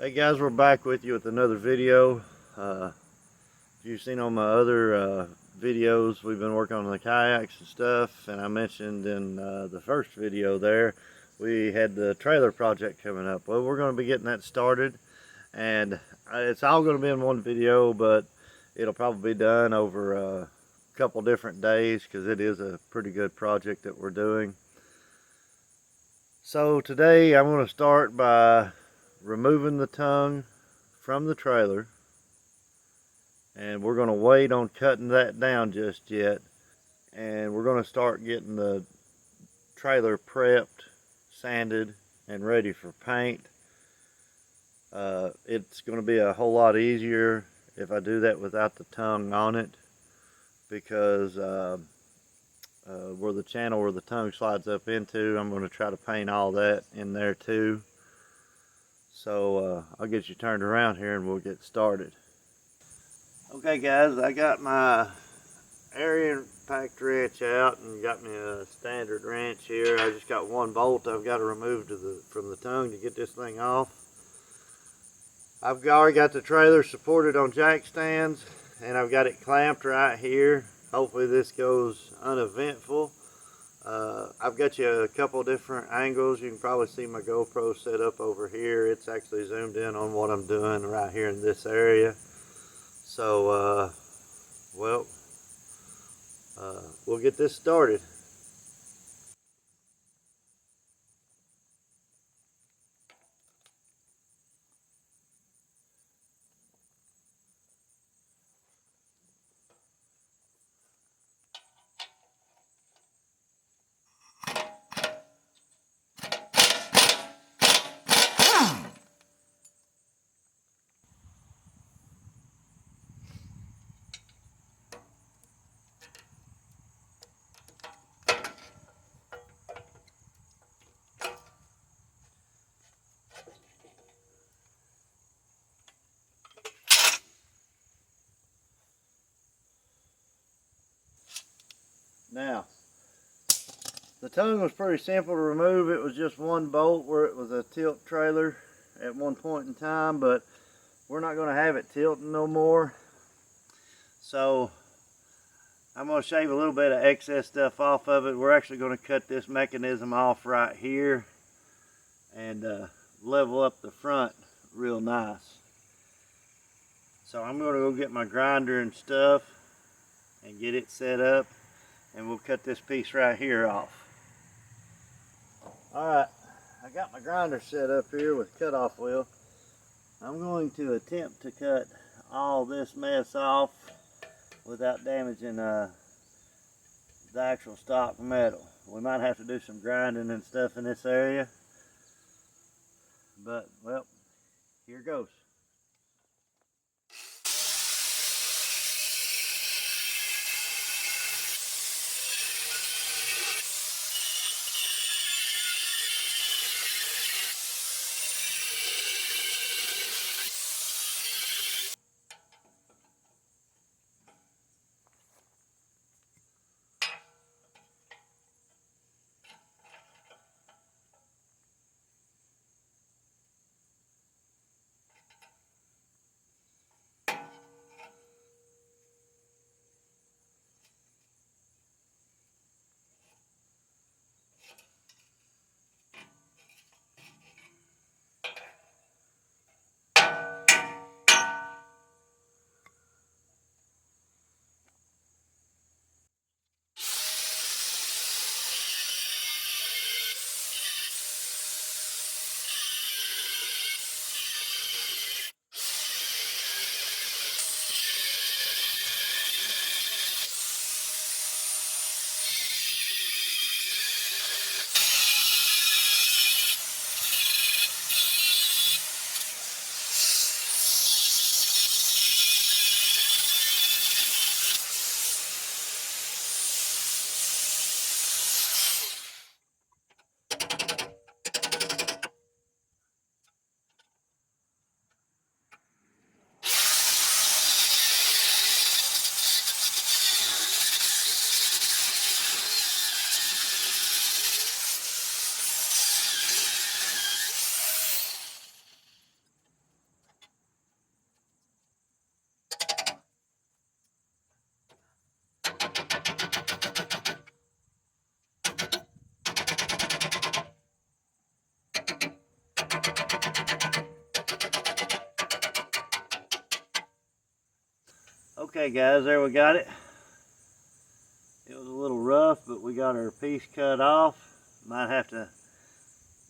Hey guys, we're back with you with another video. You've seen on my other videos, we've been working on the kayaks and stuff, and I mentioned in the first video there, we had the trailer project coming up. Well, we're going to be getting that started, and it's all going to be in one video, but it'll probably be done over a couple different days because it is a pretty good project that we're doing. So today I'm going to start by removing the tongue from the trailer, and we're going to wait on cutting that down just yet, and we're going to start getting the trailer prepped, sanded, and ready for paint. It's going to be a whole lot easier if I do that without the tongue on it, because where the channel where the tongue slides up into, I'm going to try to paint all that in there too. So I'll get you turned around here and we'll get started. Okay guys, I got my area packed wrench out and got me a standard wrench here. I just got one bolt I've got to remove from the tongue to get this thing off. I've already got the trailer supported on jack stands, and I've got it clamped right here. Hopefully this goes uneventful. I've got you a couple different angles. You can probably see my GoPro set up over here. It's actually zoomed in on what I'm doing right here in this area. So, we'll get this started. Now, the tongue was pretty simple to remove. It was just one bolt where it was a tilt trailer at one point in time, but we're not going to have it tilting no more. So I'm going to shave a little bit of excess stuff off of it. We're actually going to cut this mechanism off right here and level up the front real nice. So I'm going to go get my grinder and stuff and get it set up, and we'll cut this piece right here off. Alright, I got my grinder set up here with cutoff wheel. I'm going to attempt to cut all this mess off without damaging the actual stock metal. We might have to do some grinding and stuff in this area, but well, here goes. Okay guys, there we got it. It was a little rough, but we got our piece cut off. Might have to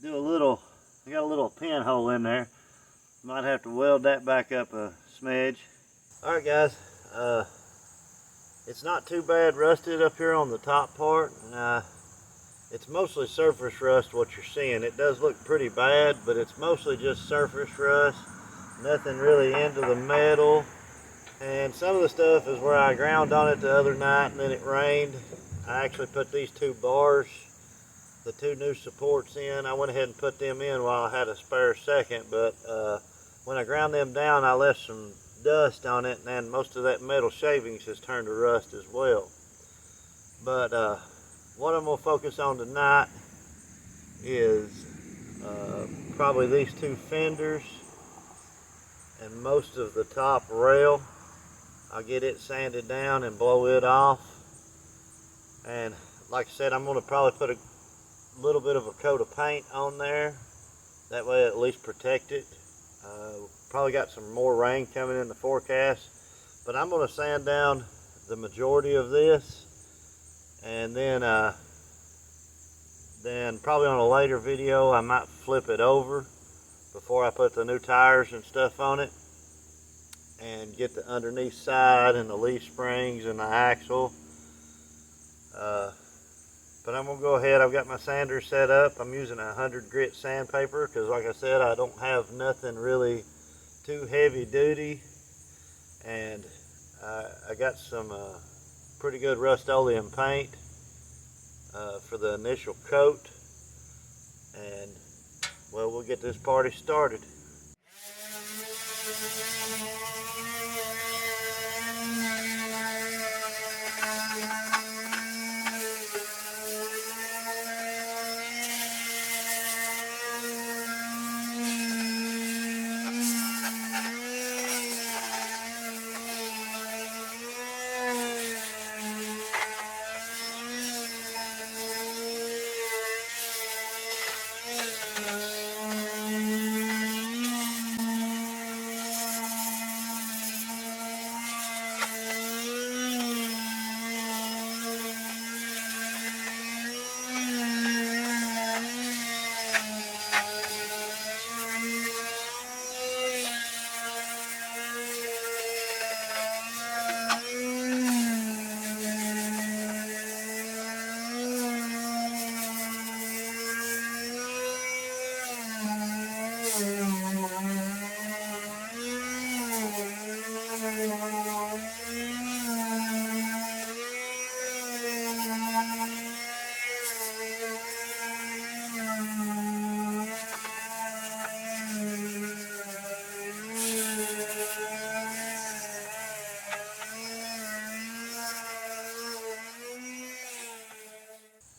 do a little, I got a little pinhole in there. Might have to weld that back up a smidge. Alright guys, it's not too bad rusted up here on the top part. It's mostly surface rust what you're seeing. It does look pretty bad, but it's mostly just surface rust. Nothing really into the metal. And some of the stuff is where I ground on it the other night and then it rained. I actually put these two bars, the two new supports in. I went ahead and put them in while I had a spare second, but when I ground them down, I left some dust on it, and then most of that metal shavings has turned to rust as well. But what I'm going to focus on tonight is probably these two fenders and most of the top rail. I'll get it sanded down and blow it off. And like I said, I'm going to probably put a little bit of a coat of paint on there. That way at least protect it. Probably got some more rain coming in the forecast. But I'm going to sand down the majority of this. And then probably on a later video I might flip it over before I put the new tires and stuff on it, and get the underneath side and the leaf springs and the axle. But I'm going to go ahead, I've got my sander set up. I'm using a 100 grit sandpaper because like I said, I don't have nothing really too heavy duty. And I got some pretty good Rust-Oleum paint for the initial coat. And well, we'll get this party started.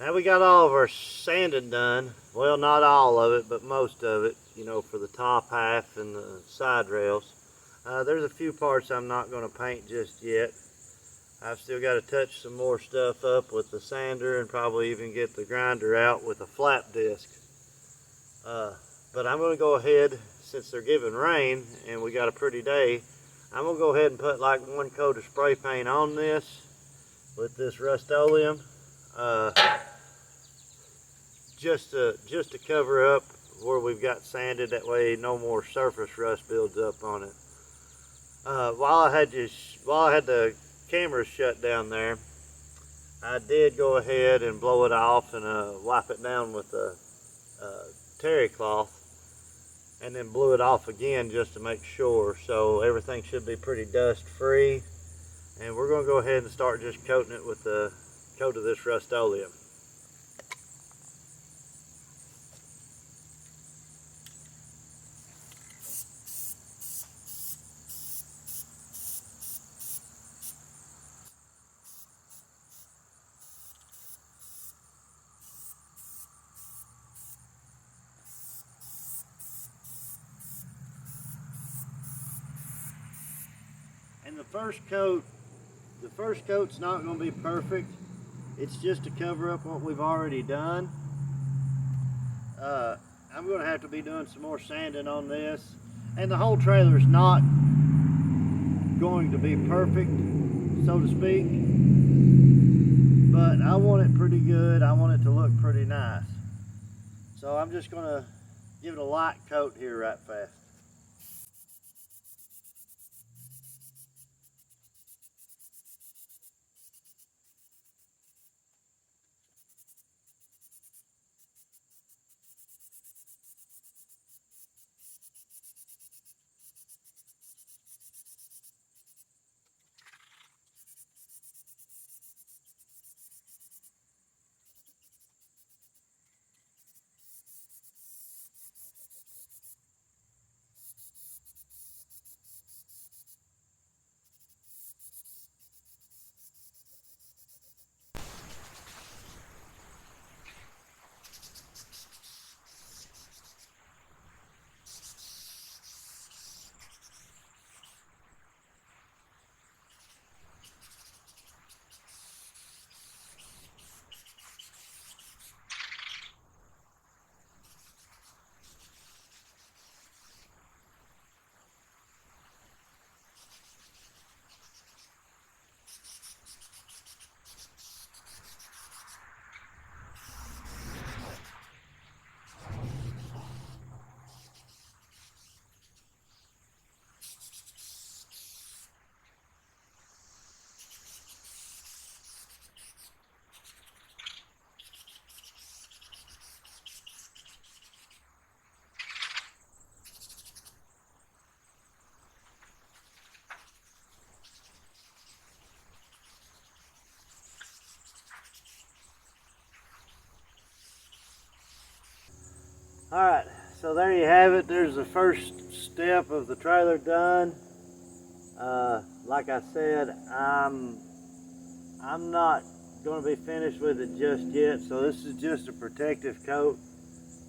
Now we got all of our sanding done. Well, not all of it, but most of it, you know, for the top half and the side rails. There's a few parts I'm not going to paint just yet. I've still got to touch some more stuff up with the sander and probably even get the grinder out with a flap disc. But I'm going to go ahead, since they're giving rain and we got a pretty day, I'm going to go ahead and put like one coat of spray paint on this with this Rust-Oleum. Just to cover up where we've got sanded, that way no more surface rust builds up on it. While I had the camera shut down there, I did go ahead and blow it off and wipe it down with a terry cloth, and then blew it off again just to make sure. So everything should be pretty dust free, and we're going to go ahead and start just coating it with the coat of this Rust-Oleum. And the first coat's not going to be perfect. It's just to cover up what we've already done. I'm going to have to be doing some more sanding on this. And the whole trailer's not going to be perfect. so to speak. But I want it pretty good. I want it to look pretty nice. So I'm just gonna give it a light coat here right fast. Alright, so there you have it. There's the first step of the trailer done. Like I said, I'm not going to be finished with it just yet, so this is just a protective coat,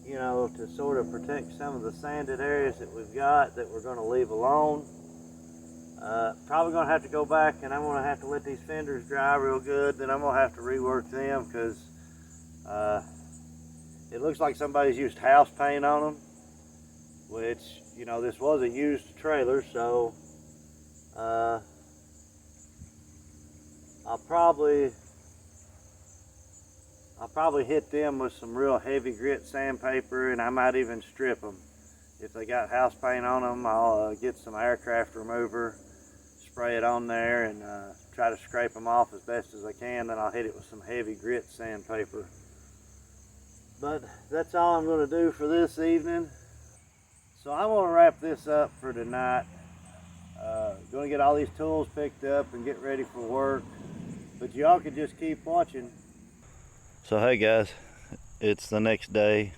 you know, to sort of protect some of the sanded areas that we've got that we're going to leave alone. Probably going to have to go back and I'm going to have to let these fenders dry real good, then I'm going to have to rework them because it looks like somebody's used house paint on them, which, you know, this was a used trailer, so I'll probably hit them with some real heavy grit sandpaper, and I might even strip them. If they got house paint on them, I'll get some aircraft remover, spray it on there, and try to scrape them off as best as I can. Then I'll hit it with some heavy grit sandpaper. But that's all I'm going to do for this evening. So I want to wrap this up for tonight. Going to get all these tools picked up and get ready for work. But y'all can just keep watching. So hey guys, it's the next day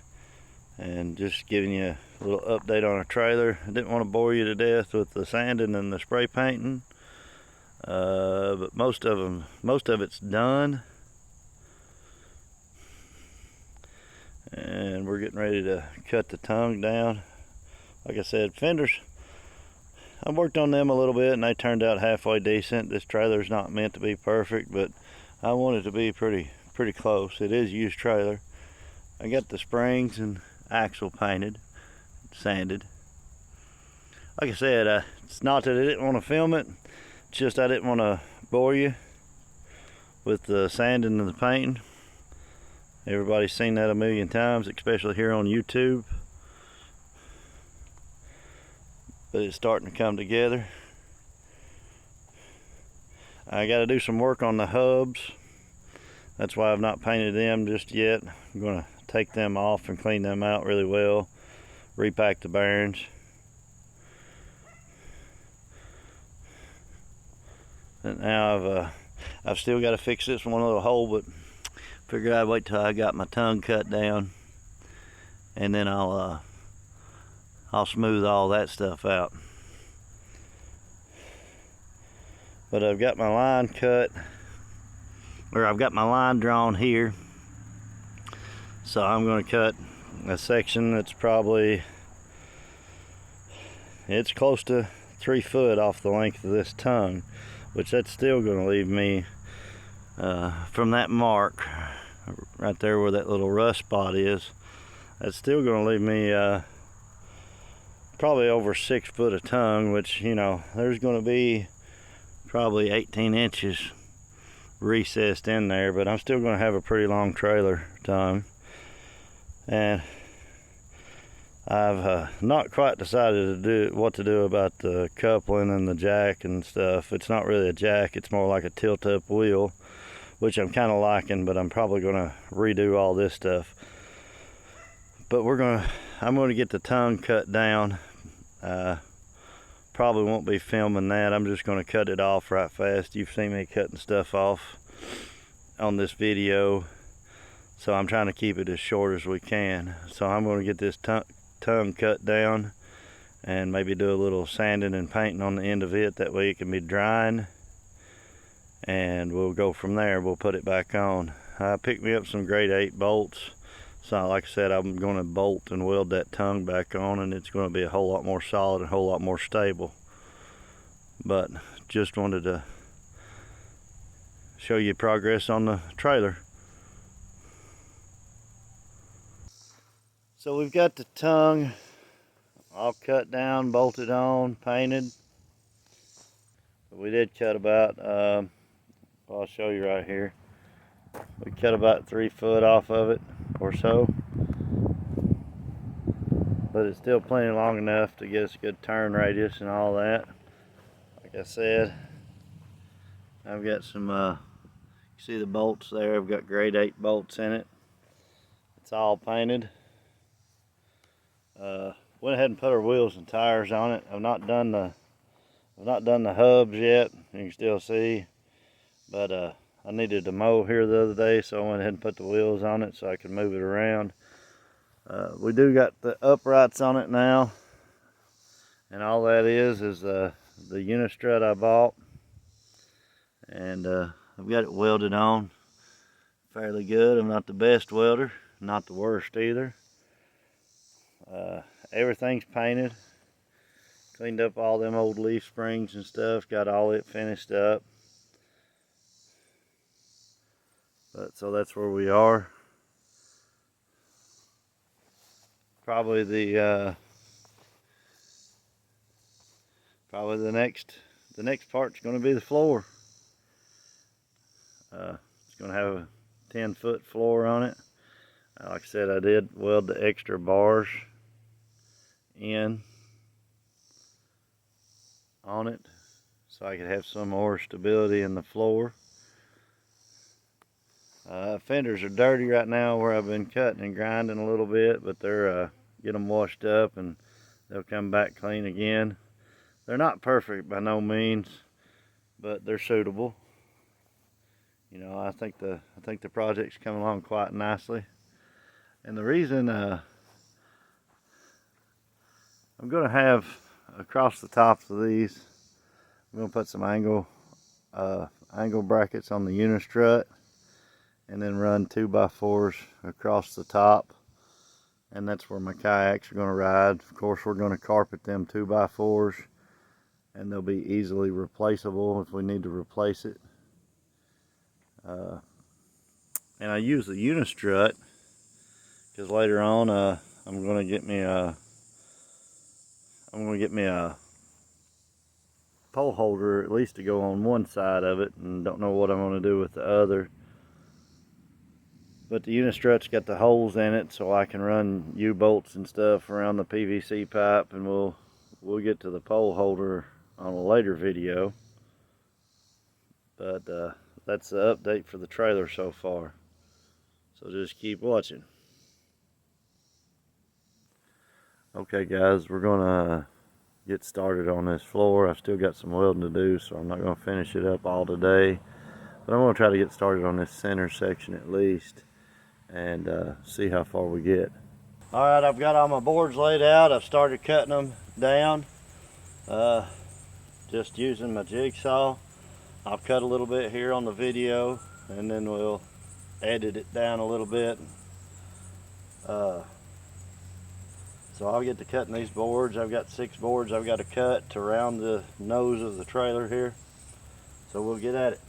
and just giving you a little update on our trailer. I didn't want to bore you to death with the sanding and the spray painting, but most of it's done. And we're getting ready to cut the tongue down. Like I said, fenders, I worked on them a little bit and they turned out halfway decent. This trailer's not meant to be perfect, but I want it to be pretty close. It is a used trailer. I got the springs and axle painted, sanded. Like I said, it's not that I didn't want to film it, it's just I didn't want to bore you with the sanding and the painting. Everybody's seen that a million times, especially here on YouTube. But it's starting to come together. I got to do some work on the hubs. That's why I've not painted them just yet. I'm going to take them off and clean them out really well. Repack the bearings. And now I've still got to fix this one little hole, but figured I'd wait till I got my tongue cut down, and then I'll smooth all that stuff out. But I've got my line cut, or I've got my line drawn here. So I'm going to cut a section that's probably, it's close to 3 foot off the length of this tongue, which that's still going to leave me from that mark right there where that little rust spot is. That's still going to leave me probably over 6 foot of tongue, which, you know, there's going to be probably 18 inches recessed in there, but I'm still going to have a pretty long trailer tongue. And I've not quite decided to do what to do about the coupling and the jack and stuff. It's not really a jack, it's more like a tilt-up wheel, which I'm kind of liking, but I'm probably going to redo all this stuff. But I'm going to get the tongue cut down. Probably won't be filming that. I'm just going to cut it off right fast. You've seen me cutting stuff off on this video, so I'm trying to keep it as short as we can. So I'm going to get this tongue cut down and maybe do a little sanding and painting on the end of it. That way it can be drying, and we'll go from there. We'll put it back on. I picked me up some grade 8 bolts. So like I said, I'm going to bolt and weld that tongue back on, and it's going to be a whole lot more solid and a whole lot more stable. But just wanted to show you progress on the trailer. So we've got the tongue all cut down, bolted on, painted. We did cut about, I'll show you right here. We cut about 3 foot off of it or so, but it's still plenty long enough to get us a good turn radius and all that. Like I said, I've got some, you see the bolts there, I've got grade 8 bolts in it. It's all painted. Went ahead and put our wheels and tires on it. I've not done the hubs yet. You can still see, but I needed to mow here the other day, so I went ahead and put the wheels on it so I could move it around. We do got the uprights on it now, and all that is the unistrut I bought, and I've got it welded on fairly good. I'm not the best welder, not the worst either. Everything's painted, cleaned up all them old leaf springs and stuff, got all it finished up. But so that's where we are. Probably the next part's going to be the floor. It's going to have a 10-foot floor on it. Like I said, I did weld the extra bars in on it so I could have some more stability in the floor. Fenders are dirty right now where I've been cutting and grinding a little bit, but they're get them washed up and they'll come back clean again. They're not perfect by no means, but they're suitable. You know, I think the project's coming along quite nicely. And the reason I'm going to have across the tops of these, I'm going to put some angle brackets on the unistrut, and then run 2x4s across the top, and that's where my kayaks are going to ride. Of course, we're going to carpet them 2x4s, and they'll be easily replaceable if we need to replace it. And I use the unistrut because later on I'm going to get me a pole holder, at least to go on one side of it, and don't know what I'm going to do with the other. But the unistrut's got the holes in it, so I can run U-bolts and stuff around the PVC pipe, and we'll get to the pole holder on a later video. But that's the update for the trailer so far. So just keep watching. Okay guys, we're gonna get started on this floor. I've still got some welding to do, so I'm not gonna finish it up all today. But I'm gonna try to get started on this center section at least, and see how far we get. Alright, I've got all my boards laid out. I've started cutting them down, just using my jigsaw. I'll cut a little bit here on the video, and then we'll edit it down a little bit. So I'll get to cutting these boards. I've got 6 boards I've got to cut to round the nose of the trailer here. So we'll get at it.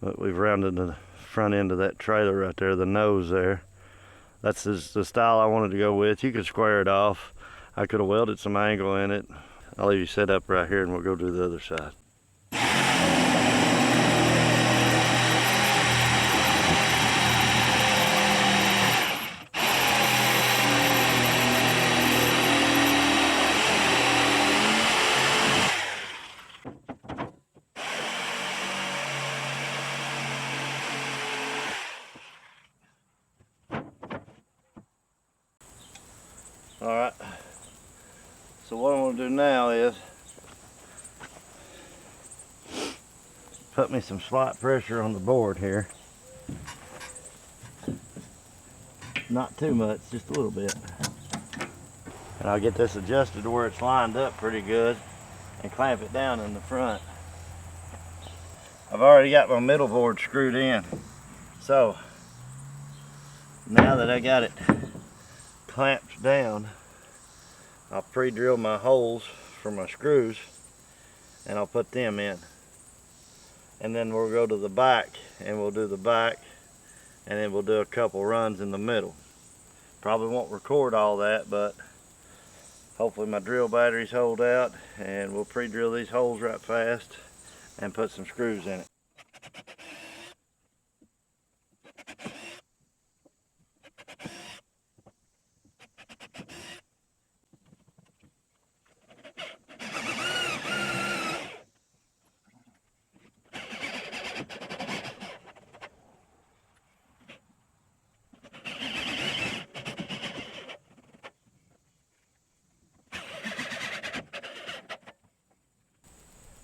But we've rounded the front end of that trailer right there, the nose there. That's the style I wanted to go with. You could square it off. I could have welded some angle in it. I'll leave you set up right here and we'll go to the other side. Alright, so what I'm going to do now is put me some slight pressure on the board here. Not too much, just a little bit. And I'll get this adjusted to where it's lined up pretty good and clamp it down in the front. I've already got my middle board screwed in. So now that I got it clamped down, I'll pre-drill my holes for my screws and I'll put them in. And then we'll go to the back and we'll do the back, and then we'll do a couple runs in the middle. Probably won't record all that, but hopefully my drill batteries hold out, and we'll pre-drill these holes right fast and put some screws in it.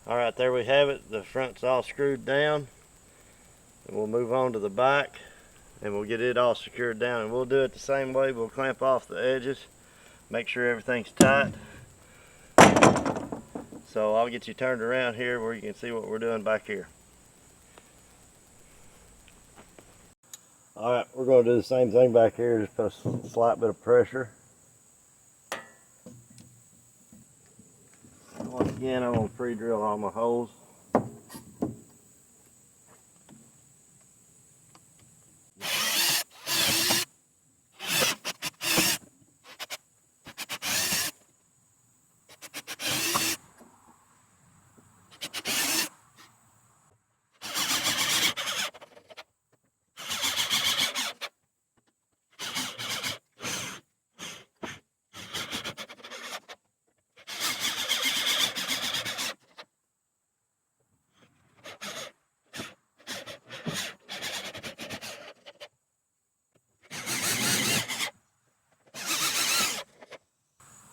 Alright, there we have it. The front's all screwed down. And we'll move on to the back and we'll get it all secured down, and we'll do it the same way. We'll clamp off the edges, make sure everything's tight. So I'll get you turned around here where you can see what we're doing back here. Alright, we're going to do the same thing back here, just put a slight bit of pressure. Once again, I'm going to pre-drill all my holes.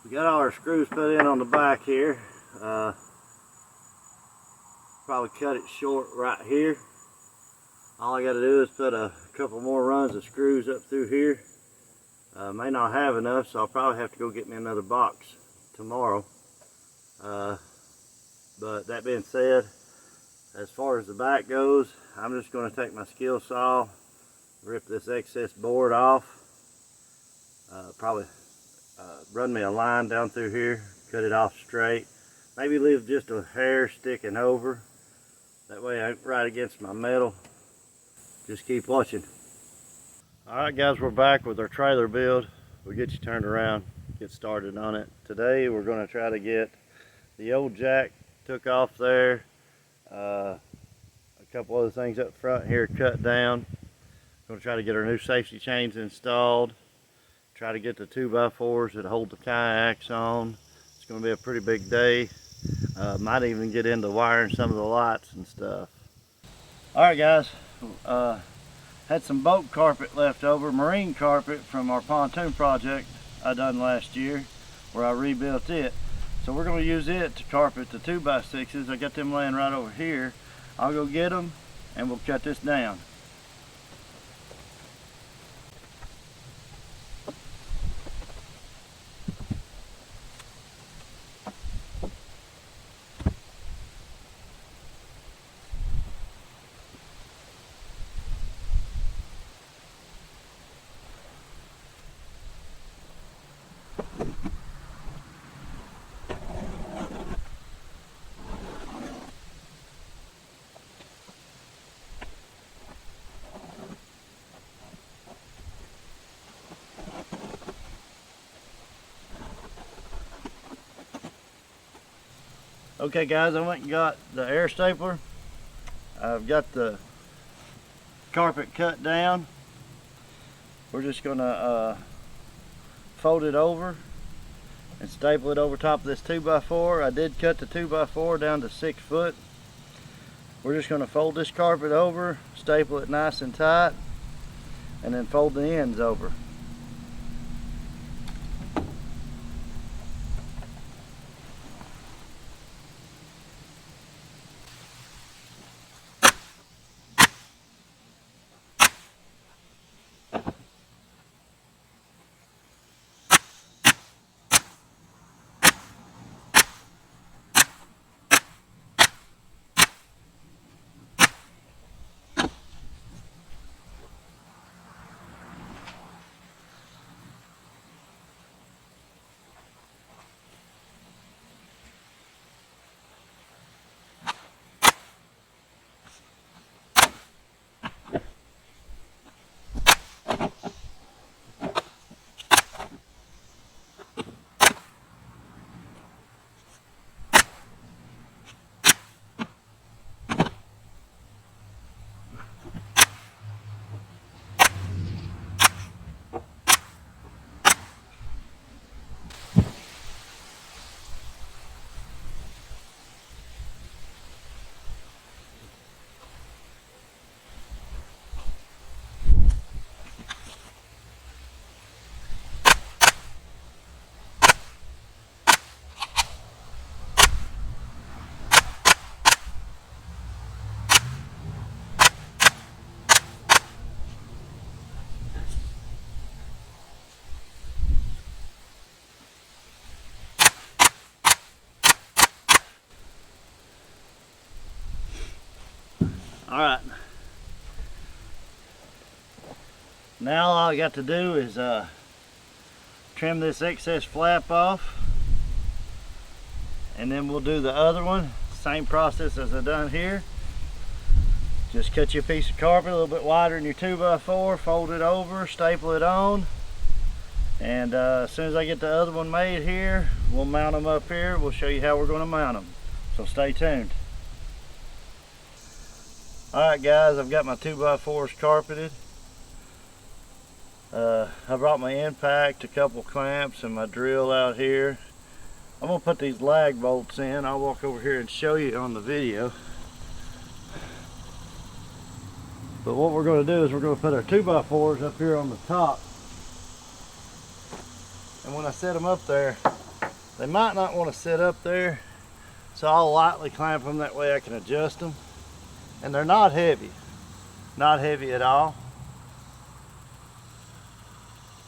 We got all our screws put in on the back here. Probably cut it short right here. All I got to do is put a couple more runs of screws up through here. May not have enough, so I'll probably have to go get me another box tomorrow. But that being said, as far as the back goes, I'm just going to take my skill saw, rip this excess board off, probably run me a line down through here, cut it off straight, maybe leave just a hair sticking over, that way I ain't right against my metal. Just keep watching. Alright guys, we're back with our trailer build. We'll get you turned around, get started on it. Today we're going to try to get the old jack took off there, a couple other things up front here cut down. Going to try to get our new safety chains installed. Try to get the 2x4s that hold the kayaks on. It's going to be a pretty big day. Might even get into wiring some of the lights and stuff. Alright guys, had some boat carpet left over, marine carpet from our pontoon project I done last year where I rebuilt it. So we're going to use it to carpet the 2x6s. I got them laying right over here. I'll go get them and we'll cut this down. Okay guys, I went and got the air stapler. I've got the carpet cut down. We're just gonna fold it over and staple it over top of this 2x4. I did cut the 2x4 down to 6 foot. We're just gonna fold this carpet over, staple it nice and tight, and then fold the ends over. Alright, now all I got to do is trim this excess flap off, and then we'll do the other one. Same process as I done here. Just cut you a piece of carpet a little bit wider than your 2x4, fold it over, staple it on, and as soon as I get the other one made here, we'll mount them up here. We'll show you how we're going to mount them, so stay tuned. Alright guys, I've got my 2x4s carpeted. I brought my impact, a couple clamps, and my drill out here. I'm going to put these lag bolts in. I'll walk over here and show you on the video. But what we're going to do is we're going to put our 2x4s up here on the top. And when I set them up there, they might not want to sit up there, so I'll lightly clamp them, that way I can adjust them. And they're not heavy at all.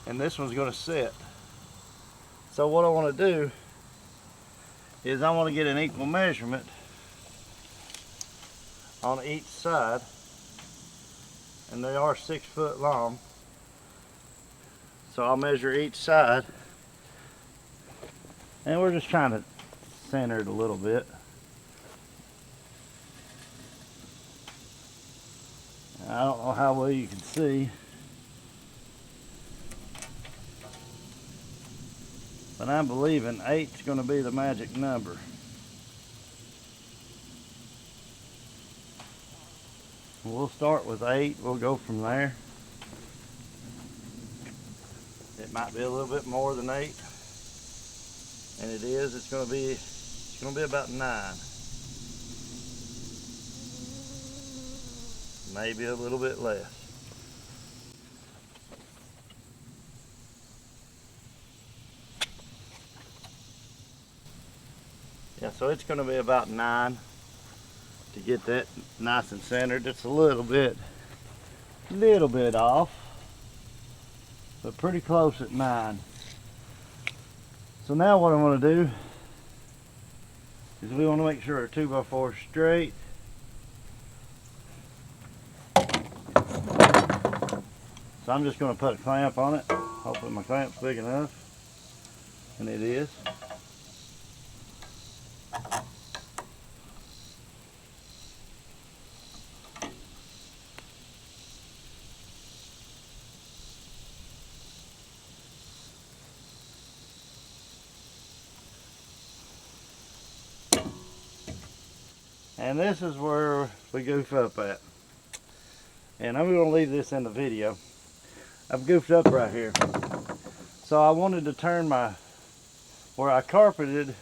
And this one's going to sit. So what I want to do is I want to get an equal measurement on each side, and they are 6 foot long. So I'll measure each side, and we're just trying to center it a little bit. I don't know how well you can see, but I'm believing 8's going to be the magic number. We'll start with 8, we'll go from there. It might be a little bit more than 8, and it is. It's going to be about 9. Maybe a little bit less. Yeah, so it's going to be about 9 to get that nice and centered. It's a little bit off, but pretty close at 9. So now what I want to do is we want to make sure our 2x4 is straight. So I'm just going to put a clamp on it. Hopefully my clamp's big enough, and it is. And this is where we goof up at. And I'm going to leave this in the video. I've goofed up right here. So I wanted to turn where I carpeted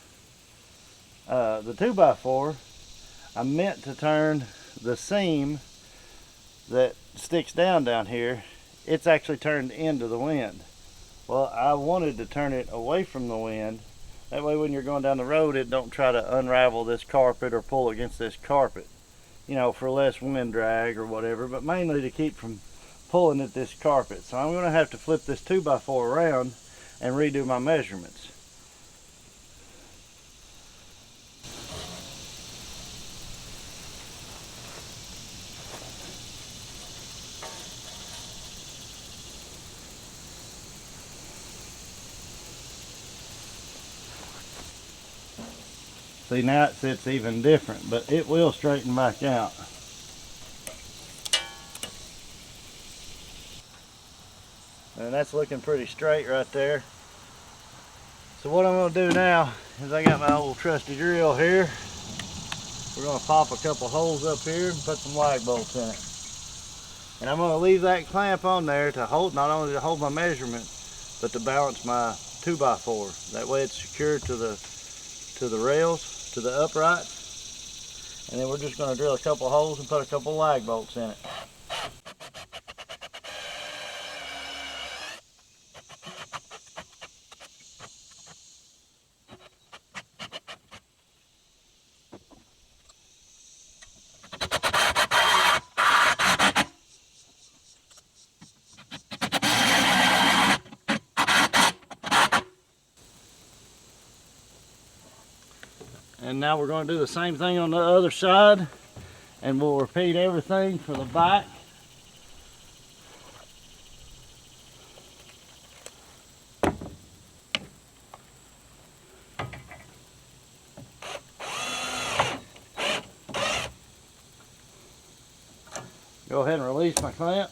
the 2x4, I meant to turn the seam that sticks down here. It's actually turned into the wind. Well, I wanted to turn it away from the wind. That way when you're going down the road, it don't try to unravel this carpet or pull against this carpet. You know, for less wind drag or whatever, but mainly to keep from pulling at this carpet. So I'm going to have to flip this 2x4 around and redo my measurements. See, now it sits even different, but it will straighten back out. And that's looking pretty straight right there. So what I'm going to do now is I got my old trusty drill here. We're going to pop a couple holes up here and put some lag bolts in it. And I'm going to leave that clamp on there to hold, not only to hold my measurement, but to balance my 2x4. That way it's secured to the rails, to the uprights. And then we're just going to drill a couple holes and put a couple lag bolts in it. And now we're going to do the same thing on the other side, and we'll repeat everything for the back. Go ahead and release my clamp.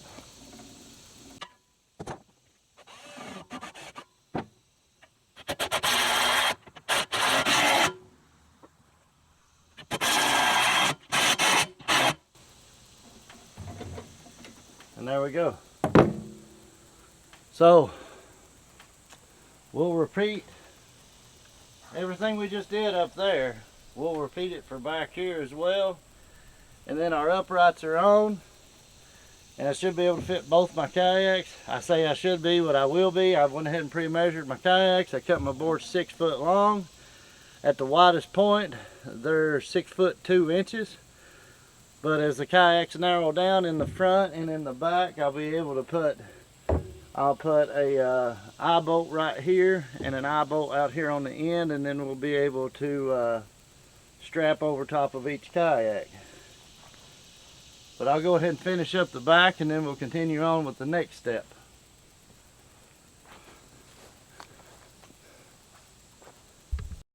And there we go. So we'll repeat everything we just did up there. We'll repeat it for back here as well. And then our uprights are on. And I should be able to fit both my kayaks. I say I should be, but I will be. I went ahead and pre-measured my kayaks. I cut my boards 6 foot long. At the widest point, they're 6 foot 2 inches. But as the kayaks narrow down in the front and in the back, I'll be able to put a eye bolt right here and an eye bolt out here on the end, and then we'll be able to strap over top of each kayak. But I'll go ahead and finish up the back, and then we'll continue on with the next step.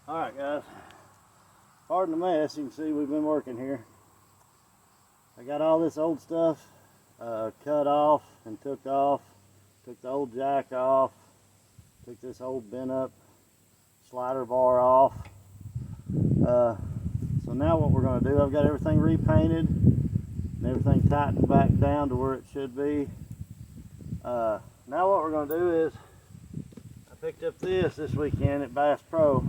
Alright guys, pardon the mess. You can see we've been working here. I got all this old stuff cut off and took off. Took the old jack off. Took this old bent up slider bar off. So now what we're going to do, I've got everything repainted and everything tightened back down to where it should be. Now what we're going to do is, I picked up this weekend at Bass Pro.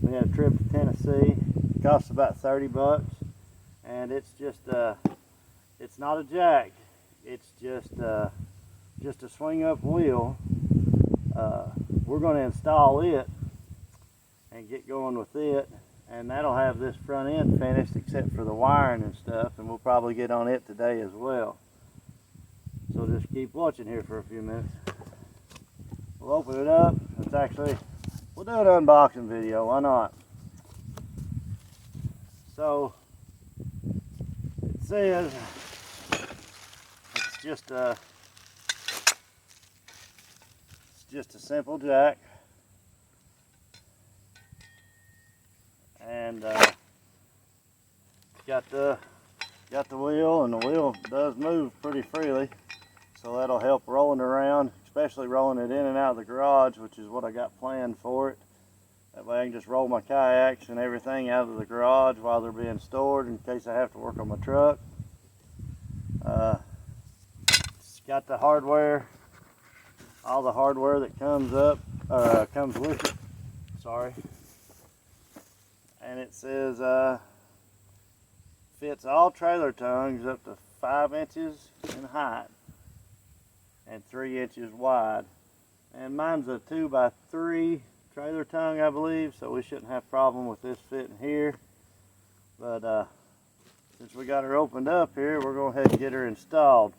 We had a trip to Tennessee. It cost about 30 bucks. And it's just, it's not a jack. It's just a swing up wheel. We're going to install it and get going with it. And that'll have this front end finished except for the wiring and stuff. And we'll probably get on it today as well. So just keep watching here for a few minutes. We'll open it up. It's actually, we'll do an unboxing video, why not? So, it says it's just a simple jack, and got the wheel, and the wheel does move pretty freely, so that'll help rolling around, especially rolling it in and out of the garage, which is what I got planned for it. That way I can just roll my kayaks and everything out of the garage while they're being stored in case I have to work on my truck. It's got the hardware, all the hardware that comes up, comes with it. Sorry. And it says fits all trailer tongues up to 5 inches in height and 3 inches wide. And mine's a 2x3 trailer tongue, I believe, so we shouldn't have a problem with this fitting here. But since we got her opened up here, we're going to go ahead and get her installed.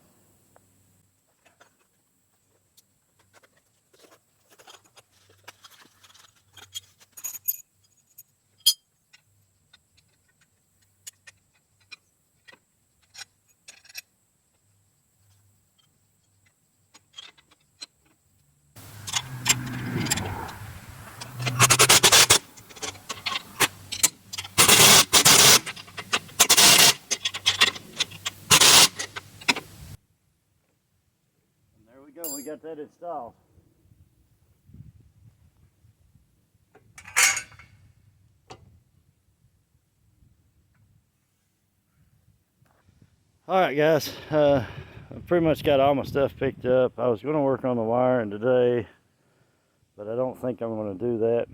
We got that installed. Alright guys, I pretty much got all my stuff picked up. I was going to work on the wiring today, but I don't think I'm going to do that.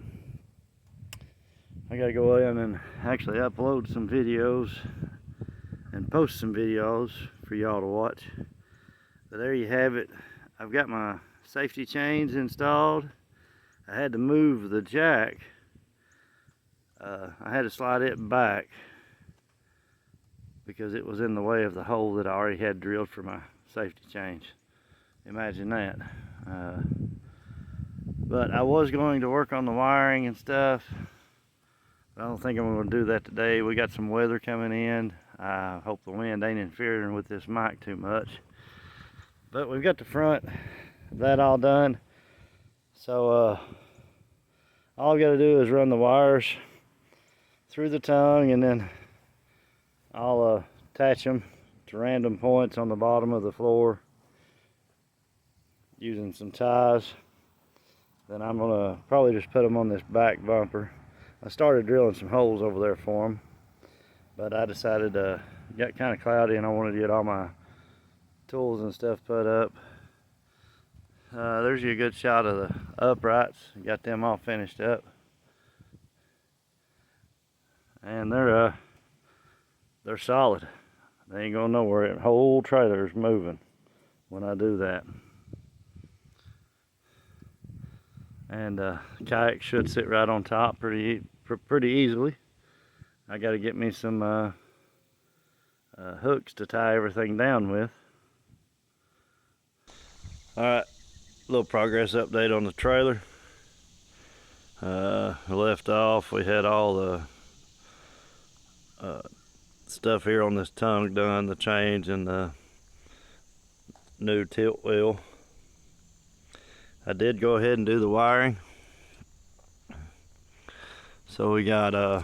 I got to go in and actually upload some videos and post some videos for y'all to watch. But there you have it. I've got my safety chains installed. I had to move the jack. I had to slide it back because it was in the way of the hole that I already had drilled for my safety chains. Imagine that. But I was going to work on the wiring and stuff. I don't think I'm going to do that today. We got some weather coming in. I hope the wind ain't interfering with this mic too much. But we've got the front of that all done. So all I've got to do is run the wires through the tongue, and then I'll attach them to random points on the bottom of the floor using some ties. Then I'm going to probably just put them on this back bumper. I started drilling some holes over there for them, but I decided it got kind of cloudy and I wanted to get all my tools and stuff put up. There's a good shot of the uprights. Got them all finished up, and they're solid. They ain't going nowhere. The whole trailer is moving when I do that. And Kayak should sit right on top pretty easily. I got to get me some hooks to tie everything down with. Alright, little progress update on the trailer. Left off, we had all the stuff here on this tongue done, the change and the new tilt wheel. I did go ahead and do the wiring. So we got all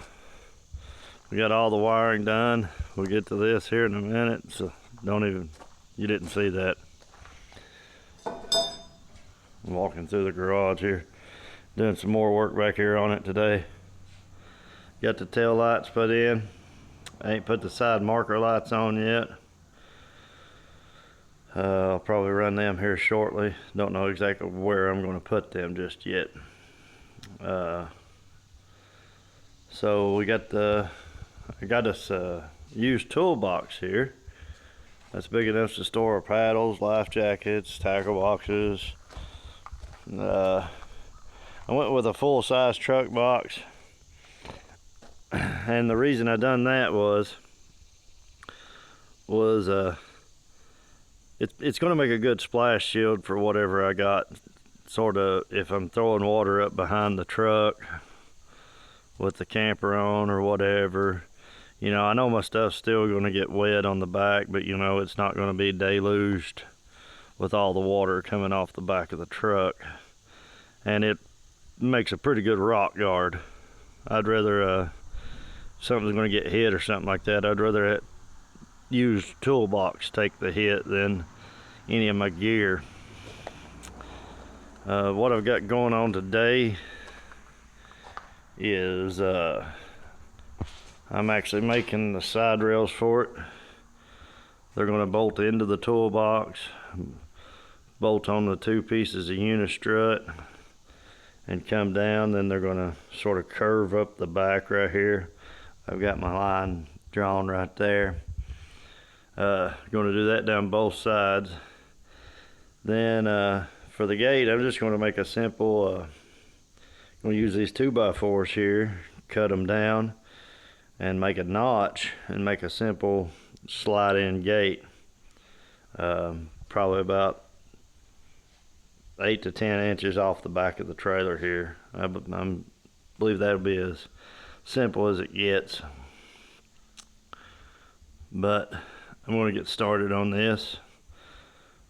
the wiring done. We'll get to this here in a minute, so you didn't see that. I'm walking through the garage here, doing some more work back here on it today. Got the tail lights put in. I ain't put the side marker lights on yet. I'll probably run them here shortly. Don't know exactly where I'm going to put them just yet. So I got this used toolbox here. That's big enough to store our paddles, life jackets, tackle boxes. I went with a full-size truck box, and the reason I done that was it's going to make a good splash shield for whatever I got, sort of, if I'm throwing water up behind the truck with the camper on or whatever. You know, I know my stuff's still going to get wet on the back, but you know, it's not going to be deluged with all the water coming off the back of the truck. And it makes a pretty good rock guard. I'd rather, something's going to get hit or something like that, I'd rather that used toolbox take the hit than any of my gear. What I've got going on today is I'm actually making the side rails for it. They're going to bolt into the toolbox, bolt on the two pieces of unistrut, and come down. Then they're going to sort of curve up the back right here. I've got my line drawn right there. Going to do that down both sides. Then for the gate, I'm just going to make a simple, I'm going to use these 2x4s here, cut them down, and make a notch, and make a simple slide-in gate. Probably about 8 to 10 inches off the back of the trailer here. I believe that'll be as simple as it gets. But I'm going to get started on this.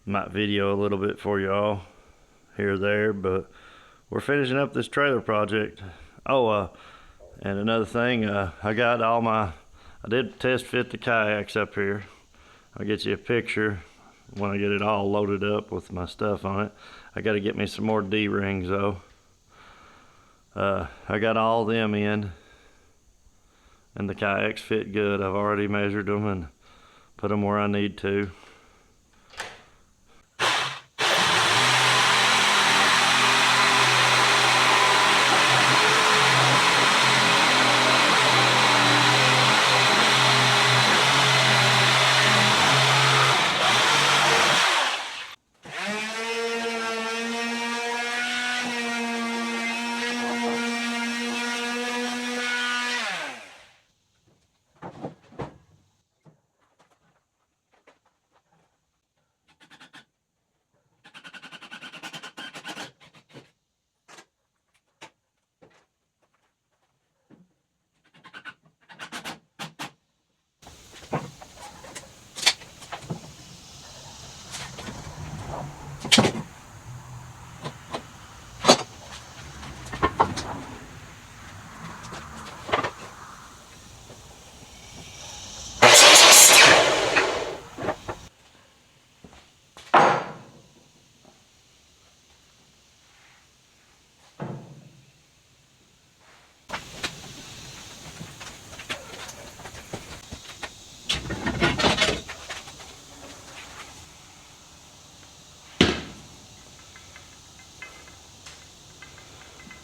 Might video a little bit for y'all here or there, but we're finishing up this trailer project. Oh, and another thing, I did test fit the kayaks up here. I'll get you a picture when I get it all loaded up with my stuff on it. I got to get me some more D-rings though. I got all them in, and the kayaks fit good. I've already measured them and put them where I need to.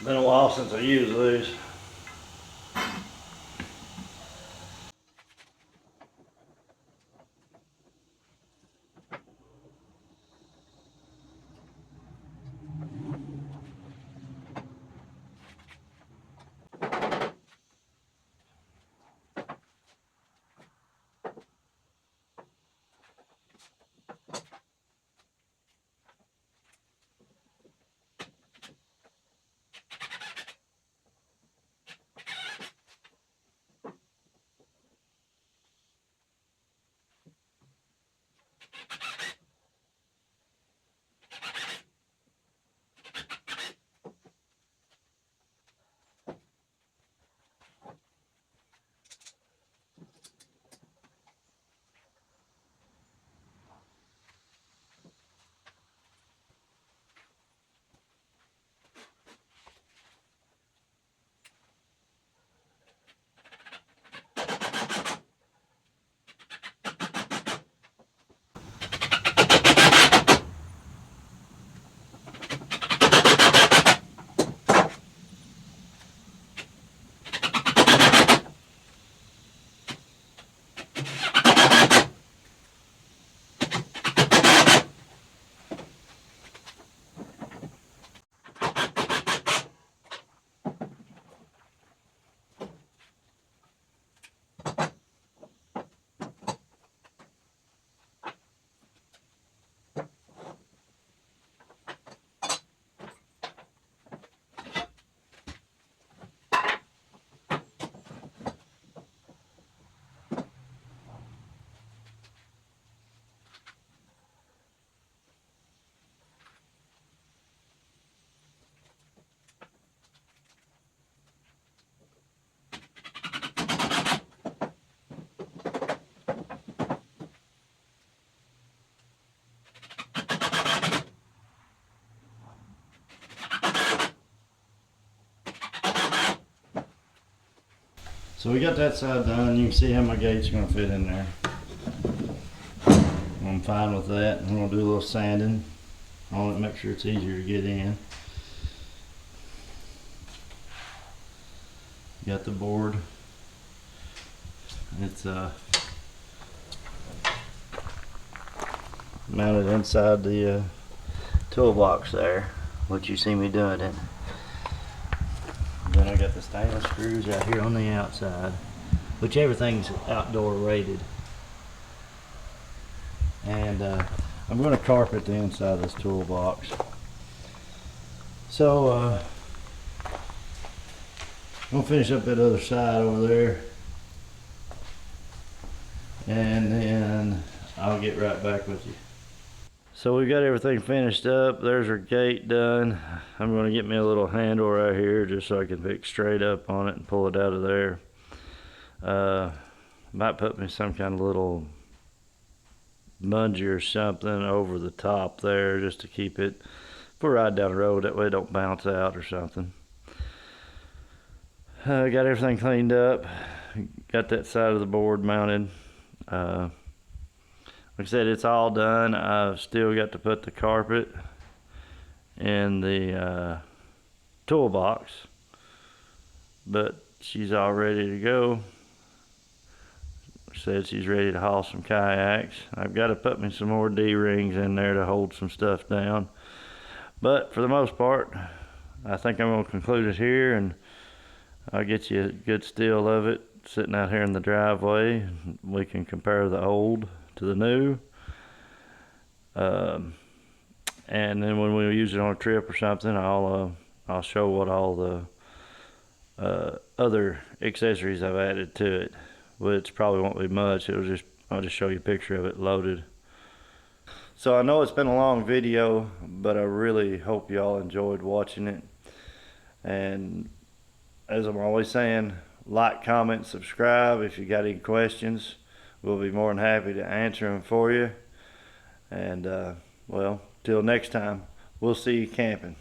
Been a while since I used these. So we got that side done. You can see how my gate's gonna fit in there. I'm fine with that. I'm gonna do a little sanding on it, make sure it's easier to get in. Got the board. It's mounted inside the toolbox there, what you see me doing it. Then I got the stainless screws out here on the outside, which everything's outdoor rated. And I'm going to carpet the inside of this toolbox. So I'm going to finish up that other side over there, and then I'll get right back with you. So we got everything finished up. There's our gate done. I'm going to get me a little handle right here just so I can pick straight up on it and pull it out of there. Might put me some kind of little bungee or something over the top there just to keep it for ride down the road. That way it don't bounce out or something. Got everything cleaned up. Got that side of the board mounted. Like I said, it's all done. I've still got to put the carpet in the toolbox, but she's all ready to go. Said she's ready to haul some kayaks. I've got to put me some more D-rings in there to hold some stuff down. But for the most part, I think I'm going to conclude it here, and I'll get you a good still of it sitting out here in the driveway. We can compare the old to the new, and then when we use it on a trip or something, I'll show what all the other accessories I've added to it, which probably won't be much. I'll just show you a picture of it loaded. So I know it's been a long video, but I really hope y'all enjoyed watching it. And as I'm always saying, like, comment, subscribe. If you got any questions, we'll be more than happy to answer them for you. And well, till next time, we'll see you camping.